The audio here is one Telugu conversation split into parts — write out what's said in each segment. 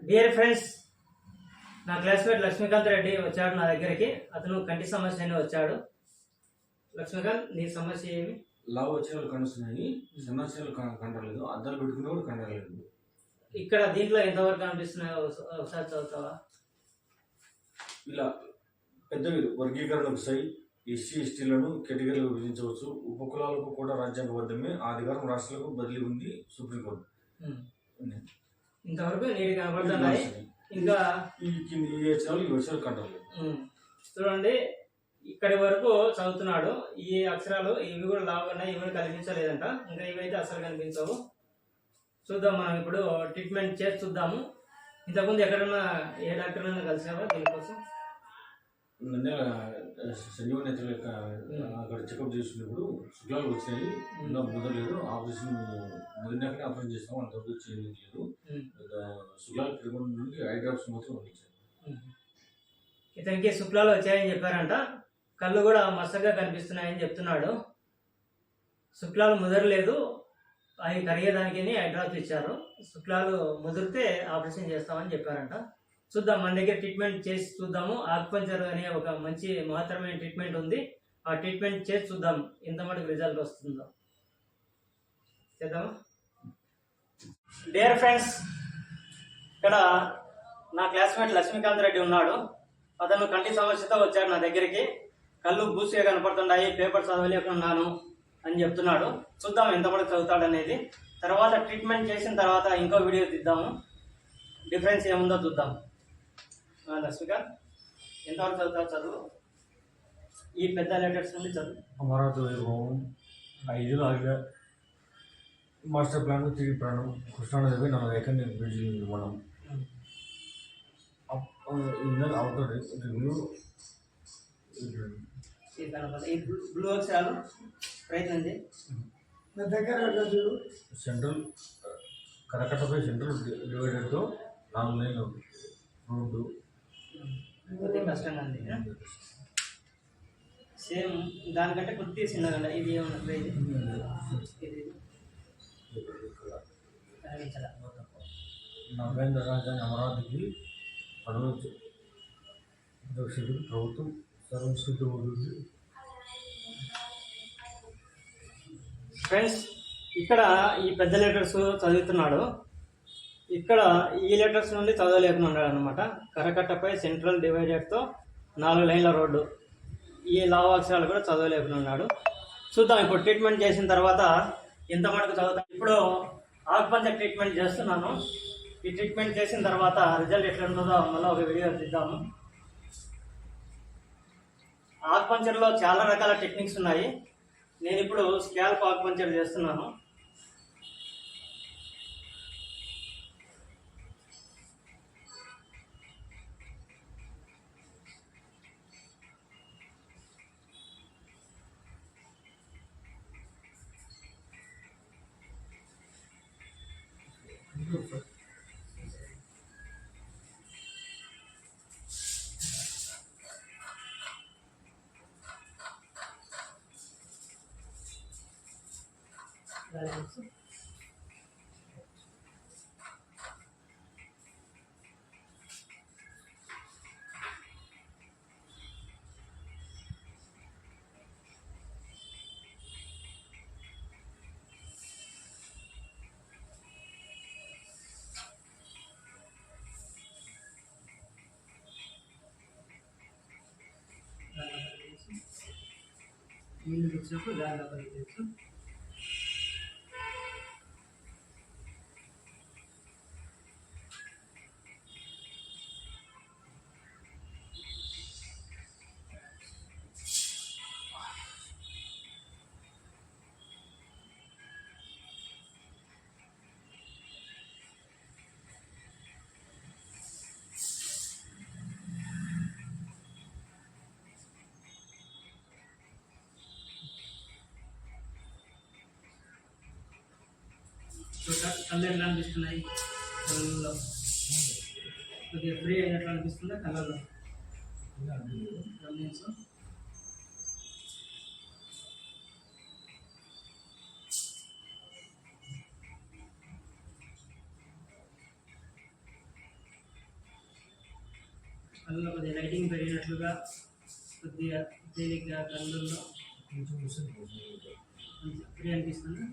డియర్ ఫ్రెండ్స్, నా క్లాస్మేట్ లక్ష్మీకాంత్ రెడ్డి వచ్చాడు నా దగ్గరికి. అతను కంటి సమస్య అని వచ్చాడు. లక్ష్మీకాంత్, నీ సమస్య ఏమి? లావు వచ్చిన కనిపిస్తున్నాయి, సమస్యలు కంటలేదు, అద్దాలు పెట్టుకునే కూడా కంటలేదు. ఇక్కడ దీంట్లో ఎంతవరకు కనిపిస్తున్నాయో ఒకసారి చదువుతావా? ఇలా పెద్దవి వర్గీకరణ వస్తాయి. ఎస్సీ ఎస్టీలను కేటగిరీలు విధించవచ్చు. ఉపకులాలకు కూడా రాజ్యాంగబద్ధమే. ఆ అధికారం రాష్ట్రాలకు బదిలీ ఉంది సుప్రీంకోర్టు. ఇంతవరకు నీటి కనబడుతున్నాయి. ఇంకా ఈ వర్షాలు కంటలేదు. చూడండి, ఇక్కడి వరకు చదువుతున్నాడు. ఈ అక్షరాలు ఇవి కూడా లావున్నాయి, ఇవి కనిపించలేదంట. ఇంకా ఇవైతే అసలు కనిపించవు. చూద్దాం, మనం ఇప్పుడు ట్రీట్మెంట్ చేసి చూద్దాము. ఇంతకుముందు ఎక్కడన్నా ఏ డాక్టర్నైనా కలిసావా దీనికోసం? సంజీవ నేతలు అక్కడ చెకప్ చేసినప్పుడు శుక్లాలు వచ్చాయి, ఇంకా ముదరలేదు. ఆపరేషన్ ముదిరినాకనే ఆపరేషన్ చేస్తాము, అంతవరకు చేయలేదు. శుక్లాలు తిరుగుడు నుండి ఐ డ్రాప్స్ మాత్రం పంపించారు. ఇతనికి శుక్లాలు వచ్చాయని చెప్పారంట. కళ్ళు కూడా మసగ్గా కనిపిస్తున్నాయని చెప్తున్నాడు. శుక్లాలు ముదరలేదు, అవి కరిగేదానికి ఐ డ్రాప్స్ ఇచ్చారు. శుక్లాలు ముదిరితే ఆపరేషన్ చేస్తామని చెప్పారంట. చూద్దాం, మన దగ్గర ట్రీట్మెంట్ చేసి చూద్దాము. ఆక్యుపంక్చర్ అనే ఒక మంచి మహత్తరమైన ట్రీట్మెంట్ ఉంది. ఆ ట్రీట్మెంట్ చేసి చూద్దాం ఎంత మటుకు రిజల్ట్ వస్తుందో. చేద్దామా? డియర్ ఫ్రెండ్స్, ఇక్కడ నా క్లాస్మేట్ లక్ష్మీకాంత్ రెడ్డి ఉన్నాడు. అతను కంటి సమస్యతో వచ్చాడు నా దగ్గరికి. కళ్ళు బూసిగా కనపడుతున్నాయి, పేపర్ చదవలేకున్నాను అని చెప్తున్నాడు. చూద్దాం ఎంత మటుకు చదువుతాడు అనేది. తర్వాత ట్రీట్మెంట్ చేసిన తర్వాత ఇంకో వీడియో తీద్దాము, డిఫరెన్స్ ఏముందో చూద్దాం. లక్ష్మీకాంత్, ఎంతవరకు చదువుతావు? చదువు ఈ పెద్ద లెటర్స్ నుండి చదువు. అమరావతి వైభవం, 5 ఆగే మాస్టర్ ప్లాన్, 3 ప్రాణం, కృష్ణానది 4 ఎకర్ బ్రిడ్జ్ నిర్మాణం. అవుటర్ రివ్యూ బ్లూ అక్షరాలు ప్రయత్నం చేయి. సెంట్రల్ కరకట్టపై సెంట్రల్ డివైడర్తో 4 లైన్లు రోడ్డు. కష్టంగా ఉంది. సేమ్ దానికంటే కొద్దిగా చిన్నగా ఇది ఏమన్నా ఇది నవ్వేంద్ర రాజధాని అమరావతికి పడవచ్చు. ప్రభుత్వం సర్వశుద్ధి ఉంటుంది. ఫ్రెండ్స్, ఇక్కడ ఈ పెద్ద లెటర్స్ చదువుతున్నాడు. ఇక్కడ ఈ లెటర్స్ నుండి చదవలేకున్నాడు అనమాట. కరకట్టపై సెంట్రల్ డివైడర్తో 4 లైన్ల రోడ్డు. ఈ లావు అక్షరాలు కూడా చదవలేకున్నాడు. చూద్దాం ఇప్పుడు ట్రీట్మెంట్ చేసిన తర్వాత ఎంత మటుకు చదువుతాం. ఇప్పుడు ఆకుపంచర్ ట్రీట్మెంట్ చేస్తున్నాను. ఈ ట్రీట్మెంట్ చేసిన తర్వాత రిజల్ట్ ఎట్లా ఉంటుందో మళ్ళీ ఒక వీడియో తీద్దాము. ఆకుపంచర్లో చాలా రకాల టెక్నిక్స్ ఉన్నాయి. నేను ఇప్పుడు స్కాల్ప్ ఆకుపంచర్ చేస్తున్నాను. నీళ్ళు తెచ్చినప్పుడు దాని లోపలికి తెచ్చు. కళ్ళు ఎట్లా అనిపిస్తున్నాయి? కళ్ళల్లో కొద్దిగా ఫ్రీ అయినట్లు అనిపిస్తుందా? కళ్ళల్లో గమనించు. కళ్ళలో కొద్దిగా లైటింగ్ పెరిగినట్లుగా కొద్దిగా తేలిగ్గా కళ్ళల్లో కొంచెం ఫ్రీ అనిపిస్తుంది.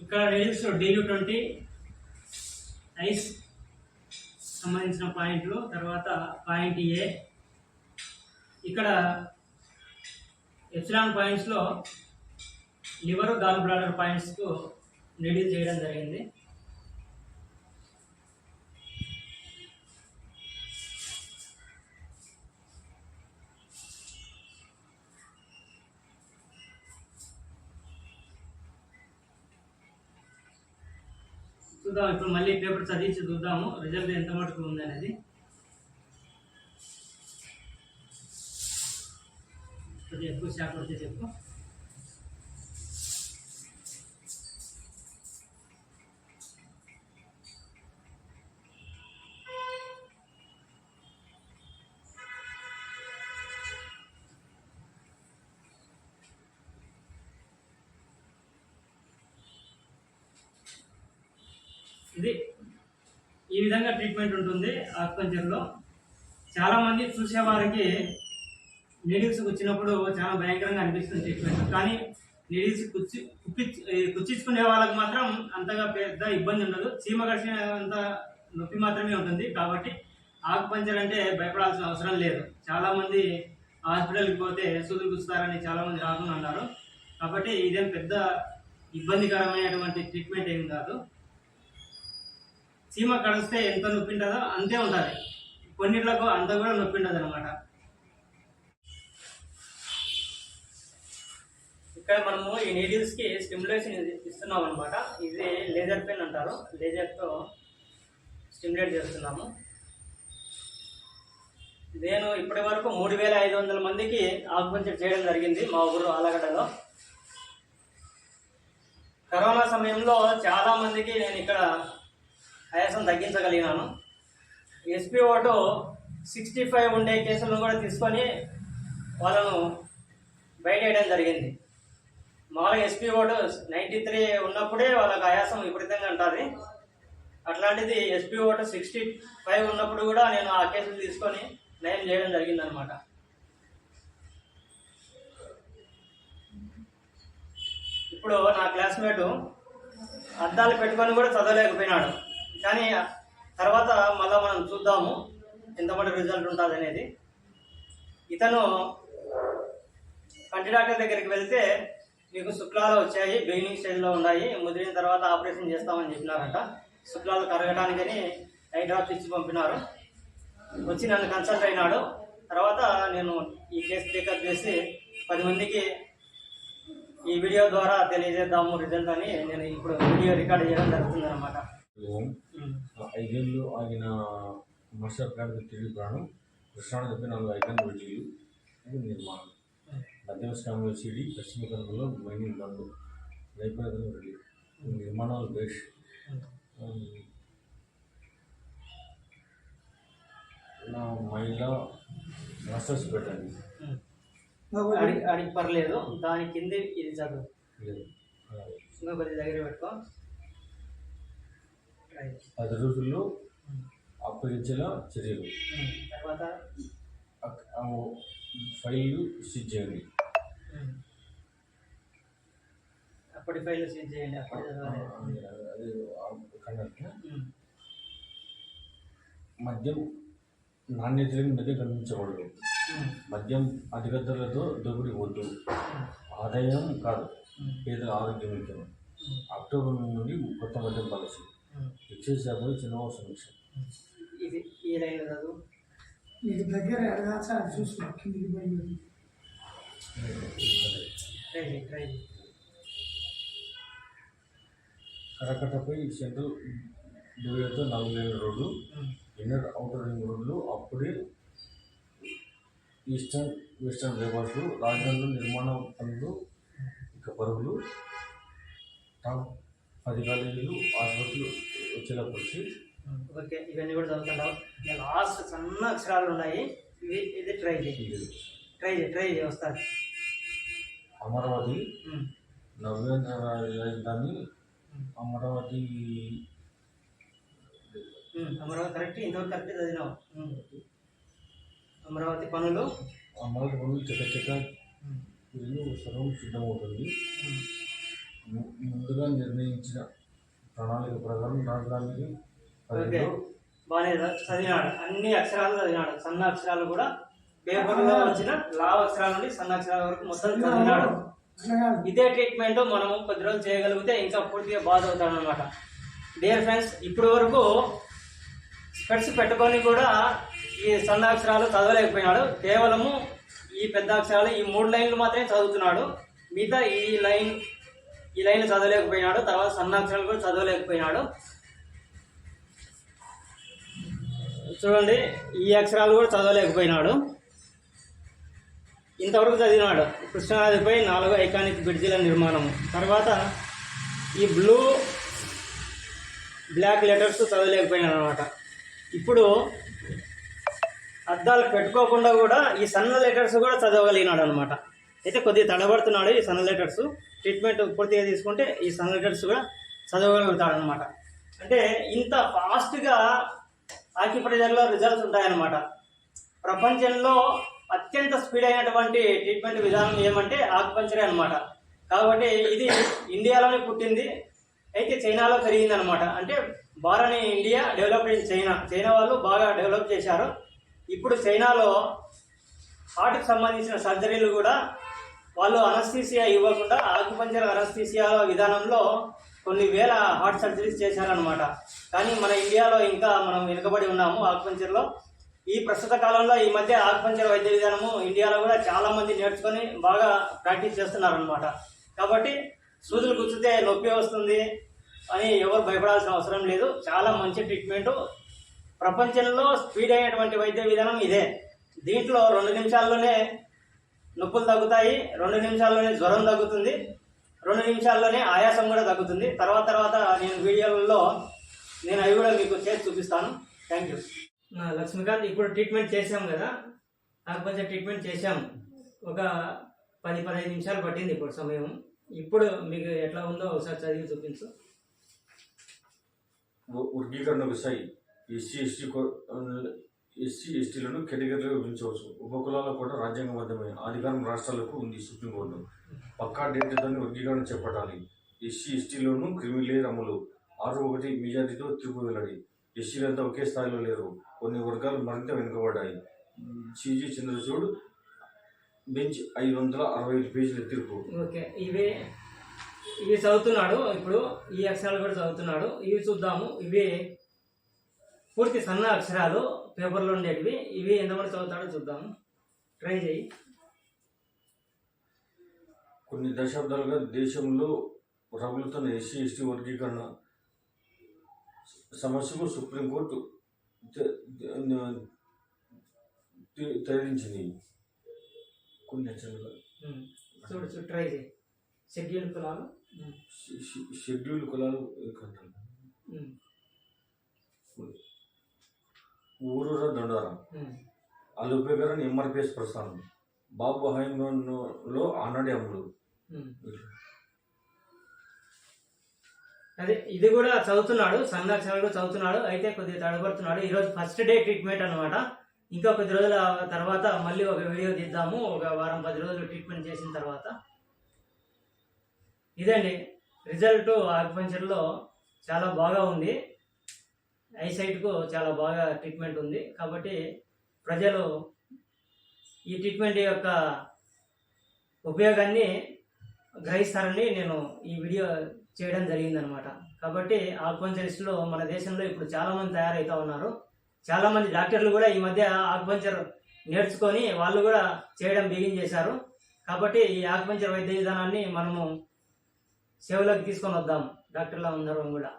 ఇక్కడ రీల్స్ DU20 ఐస్ సంబంధించిన పాయింట్లు, తర్వాత పాయింట్ A, ఇక్కడ ఎప్సిలాన్ పాయింట్స్లో లివర్ గాల్ బ్లాడర్ పాయింట్స్కు నీడిల్ చేయడం జరిగింది. చూద్దాం, ఇప్పుడు మళ్ళీ పేపర్ చదివించి చూద్దాము రిజల్ట్ ఎంత మటుకు ఉంది అనేది. కొద్దిగా ఎక్కువ షాక్ కొడితే చెప్పు. ఇది ఈ విధంగా ట్రీట్మెంట్ ఉంటుంది ఆక్యుపంక్చర్లో. చాలామంది చూసేవారికి నీడిల్స్ వచ్చినప్పుడు చాలా భయంకరంగా అనిపిస్తుంది ట్రీట్మెంట్, కానీ నీడిల్స్ కుచ్చించుకునే వాళ్ళకి మాత్రం అంతగా పెద్ద ఇబ్బంది ఉండదు. చీమ కరిచినంత నొప్పి మాత్రమే ఉంటుంది. కాబట్టి ఆక్యుపంక్చర్ అంటే భయపడాల్సిన అవసరం లేదు. చాలామంది హాస్పిటల్కి పోతే సూదులు గుచ్చుతారని చాలామంది రాకుండా అన్నారు. కాబట్టి ఇదేం పెద్ద ఇబ్బందికరమైనటువంటి ట్రీట్మెంట్ ఏం కాదు. చీమ కడిస్తే ఎంత నొప్పి ఉంటుందో అంతే ఉంటుంది, కొన్నిట్లకు అంత కూడా నొప్పి ఉండదు అనమాట. ఇక్కడ మనము ఈ నీడిల్స్కి స్టిమ్యులేషన్ ఇస్తున్నాం అనమాట. ఇది లేజర్ పెన్ అంటారు, లేజర్తో స్టిమ్యులేట్ చేస్తున్నాము. నేను ఇప్పటి వరకు 3500 మందికి ఆక్యుపంక్చర్ చేయడం జరిగింది మా ఊరు ఆలగడ్డలో. కరోనా సమయంలో చాలామందికి నేను ఇక్కడ ఆయాసం తగ్గించగలిగినాను. SpO2 65 ఉండే కేసులను కూడా తీసుకొని వాళ్ళను బయటేయడం జరిగింది. మామూలుగా SpO2 93 ఉన్నప్పుడే వాళ్ళకి ఆయాసం విపరీతంగా ఉంటుంది. అట్లాంటిది SpO2 65 ఉన్నప్పుడు కూడా నేను ఆ కేసులు తీసుకొని నయం చేయడం జరిగిందనమాట. ఇప్పుడు నా క్లాస్మేటు అద్దాలు పెట్టుకొని కూడా చదవలేకపోయినాడు. కానీ తర్వాత మళ్ళీ మనం చూద్దాము ఎంతమంది రిజల్ట్ ఉంటుంది అనేది. ఇతను కంటి డాక్టర్ దగ్గరికి వెళ్తే మీకు శుక్లాలు వచ్చాయి, బిగినింగ్ స్టేజ్లో ఉన్నాయి, ముదిరిన తర్వాత ఆపరేషన్ చేస్తామని చెప్పినారట. శుక్లాలు కరగడానికని ఐ డ్రాప్స్ ఇచ్చి పంపినారు. వచ్చి నన్ను కన్సల్ట్ అయినాడు. తర్వాత నేను ఈ కేసు టేకప్ చేసి 10 మందికి ఈ వీడియో ద్వారా తెలియజేద్దాము రిజల్ట్ అని నేను ఇప్పుడు వీడియో రికార్డ్ చేయడం జరుగుతుంది అనమాట. 5 ఏళ్ళు ఆగిన మాస్టర్ ప్లాన్ తిరిగి ప్రాణం కృష్ణాడు చెప్పి 4 ఐకాన్ వెడ్జీలు నిర్మాణం మధ్యమ స్థానంలో సిడి పశ్చిమ కనుమలో మైనింగ్ బండ్లు నైపుణ్యతను రెడీ నిర్మాణాలు బేష్ నా మహిళ మాస్టర్స్ పెట్టండి. అడిగి పర్లేదు, దాని కింద ఇది చదువు ఇంకా కొద్ది దగ్గర పెట్టుకో. 10 రోజుల్లో అప్పగించేలా చర్యలు. తర్వాత ఫైళ్ళు సీజ్ చేయండి. అప్పటి ఫైళ్ళు సీజ్ చేయండి. అప్పటి మద్యం నాణ్యత లేని మద్యం కనిపించకూడదు. మద్యం అధిక ధరలతో దోపిడీ వద్దు. ఆదాయం కాదు, పేదల ఆరోగ్యం ముఖ్యం. అక్టోబర్ నుండి కొత్త మద్యం పాలసీ. ఎక్సైజ్ శాఖలో చిన్న సమీక్ష. ఇది ఈ లైన్ కాదు, నీకు దగ్గర ఎడగాల్సి అది చూసుకో కిందికి పోయి కరకట్టపై సెంట్రల్ డివైడర్తో 4 లేన్ల రోడ్లు, ఇన్నర్ అవుటర్ రింగ్ రోడ్లు, అప్పుడే ఈస్టర్న్ వెస్టర్న్ బైపాస్లు, రాజధానిలో నిర్మాణ పనులు ఇక పరుగులు టాప్ 10 కాలేజీలు ఆసుపత్రులు వచ్చేలా పరిచి ఓకే, ఇవన్నీ కూడా చదువుతుంటావు. లాస్ట్ సన్న అక్షరాలు ఉన్నాయి, ఇది ట్రై చేయి వస్తుంది. అమరావతి నవ్యాంధ్ర రాజధాని అమరావతి కరెక్ట్, ఇంతవరకు కరెక్ట్ చదివినావు. అమరావతి పనులు చకచక సర్వం సిద్ధమవుతుంది. ముందుగా నిర్ణయించిన ప్రణాళిక ప్రకారం రాజధానికి ఓకే, బాగానే చదివినాడు. అన్ని అక్షరాలు చదివినాడు. సన్న అక్షరాలు కూడా పేపర్లో వచ్చిన లావ్ అక్షరాల నుండి సన్న అక్షరాల వరకు మొత్తం చదివినాడు. ఇదే ట్రీట్మెంట్ మనం కొద్ది రోజులు చేయగలిగితే ఇంకా పూర్తిగా బాధ అవుతాడు అనమాట. డియర్ ఫ్రెండ్స్, ఇప్పటి వరకు స్పెట్స్ పెట్టుకొని కూడా ఈ సన్న అక్షరాలు చదవలేకపోయినాడు. కేవలము ఈ పెద్ద అక్షరాలు ఈ 3 లైన్లు మాత్రమే చదువుతున్నాడు. మిగతా ఈ లైన్ చదవలేకపోయినాడు. తర్వాత సన్న అక్షరాలు కూడా చదవలేకపోయినాడు. చూడండి, ఈ అక్షరాలు కూడా చదవలేకపోయినాడు. ఇంతవరకు చదివినాడు. కృష్ణానదిపై 4 ఐకానిక్ బ్రిడ్జిల నిర్మాణం. తర్వాత ఈ బ్లాక్ లెటర్స్ చదవలేకపోయినాడు అనమాట. ఇప్పుడు అద్దాలు పెట్టుకోకుండా కూడా ఈ సన్న లెటర్స్ కూడా చదవగలిగినాడు అనమాట. అయితే కొద్దిగా తడబడుతున్నాడు ఈ సన్న లెటర్స్. ట్రీట్మెంట్ పూర్తిగా తీసుకుంటే ఈ సన్న లెటర్స్ కూడా చదవగలుగుతాడు అనమాట. అంటే ఇంత ఫాస్ట్గా ఆక్యుప్రెషర్లో రిజల్ట్స్ ఉంటాయన్నమాట. ప్రపంచంలో అత్యంత స్పీడ్ అయినటువంటి ట్రీట్మెంట్ విధానం ఏమంటే ఆక్యుపంచరే అనమాట. కాబట్టి ఇది ఇండియాలోనే పుట్టింది, అయితే చైనాలో పెరిగింది అనమాట. అంటే భారని ఇండియా డెవలప్డ్ ఇన్ చైనా వాళ్ళు బాగా డెవలప్ చేశారు. ఇప్పుడు చైనాలో హార్ట్కి సంబంధించిన సర్జరీలు కూడా వాళ్ళు అనస్థీసియా ఇవ్వకుండా ఆక్యుపంచర్ అనస్థీసియా విధానంలో కొన్ని వేల హార్ట్ సర్జరీస్ చేశారనమాట. కానీ మన ఇండియాలో ఇంకా మనం వెనుకబడి ఉన్నాము ఆక్యుపంచర్లో. ఈ ప్రస్తుత కాలంలో ఈ మధ్య ఆక్యుపంచర్ వైద్య విధానము ఇండియాలో కూడా చాలా మంది నేర్చుకొని బాగా ప్రాక్టీస్ చేస్తున్నారనమాట. కాబట్టి సూదులు గుచ్చితే నొప్పి వస్తుంది అని ఎవరు భయపడాల్సిన అవసరం లేదు. చాలా మంచి ట్రీట్మెంటు. ప్రపంచంలో స్పీడ్ అయినటువంటి వైద్య విధానం ఇదే. దీంట్లో 2 నిమిషాల్లోనే నొప్పులు తగ్గుతాయి, 2 నిమిషాల్లోనే జ్వరం తగ్గుతుంది, 2 నిమిషాల్లోనే ఆయాసం కూడా తగ్గుతుంది. తర్వాత నేను వీడియోలలో నేను అవి కూడా మీకు చేసి చూపిస్తాను. Thank you. లక్ష్మీకాంత్, ఇప్పుడు ట్రీట్మెంట్ చేసాం కదా, ఆకుపంచర్ ట్రీట్మెంట్ చేసాం. ఒక 10-15 నిమిషాలు పట్టింది ఇప్పుడు సమయం. ఇప్పుడు మీకు ఎట్లా ఉందో ఒకసారి చదివి చూపించు. వర్గీకరణ విషయ్ ఎస్సీ ఎస్టీలను కేటగిరీలో విభజించవచ్చు. ఉపకులాలకు కూడా రాజ్యాంగబద్ధమైన అధికారం రాష్ట్రాలకు ఉంది. సుప్రీంకోర్టు పక్కా డేటాతోని వర్గీకరణ చేపట్టాలి. ఎస్సీ ఎస్టీలోనూ క్రిమిలేయర్ అమలు. 6-1 మెజారిటీతో తీర్పు వెల్లడి. ఎస్సీలంతా ఒకే స్థాయిలో లేరు, కొన్ని వర్గాలు మరింత వెనుకబడ్డాయి. సిజి చంద్రచూడ్ బెంచ్ 565 పేజీల తీర్పు. ఓకే, ఇవి చదువుతున్నాడు. ఇప్పుడు ఈ అక్షరాలు కూడా చదువుతున్నాడు. ఇవి చూద్దాము. ఇవి పూర్తి సన్న అక్షరాలు పేపర్లో ఉండేటివి. ఇవి ఎంతమంది చదువుతాడో చూద్దాము. ట్రై చేయి. కొన్ని దశాబ్దాలుగా దేశంలో రగులుతున్న ఎస్సీ ఎస్టీ వర్గీకరణ సమస్యకు సుప్రీంకోర్టు తరలించింది. కొన్ని చూడు ట్రై చేయి. షెడ్యూల్ కులాలు ఊరూర దండారా అలుపేకరణ ఎంఆర్పిఎస్ ప్రస్థానం బాబు హయాంలో ఆనాడే అమలు. అదే ఇది కూడా చదువుతున్నాడు, సందర్శనలు చదువుతున్నాడు. అయితే కొద్దిగా తడబడుతున్నాడు. ఈరోజు ఫస్ట్ డే ట్రీట్మెంట్ అనమాట. ఇంకా కొద్ది రోజుల తర్వాత మళ్ళీ ఒక వీడియో తీద్దాము. ఒక వారం 10 రోజులు ట్రీట్మెంట్ చేసిన తర్వాత. ఇదండి రిజల్ట్. ఆక్యుపంచర్లో చాలా బాగా ఉంది. ఐసైట్కు చాలా బాగా ట్రీట్మెంట్ ఉంది. కాబట్టి ప్రజలు ఈ ట్రీట్మెంట్ యొక్క ఉపయోగాన్ని గ్రహిస్తారని నేను ఈ వీడియో చేయడం జరిగిందనమాట. కాబట్టి ఆక్యుపంచరిస్టులు మన దేశంలో ఇప్పుడు చాలామంది తయారవుతూ ఉన్నారు. చాలామంది డాక్టర్లు కూడా ఈ మధ్య ఆక్యుపంచర్ నేర్చుకొని వాళ్ళు కూడా చేయడం బిగిన్ చేశారు. కాబట్టి ఈ ఆక్యుపంచర్ వైద్య విధానాన్ని మనము సేవలోకి తీసుకొని వద్దాం, డాక్టర్లా అందరం కూడా.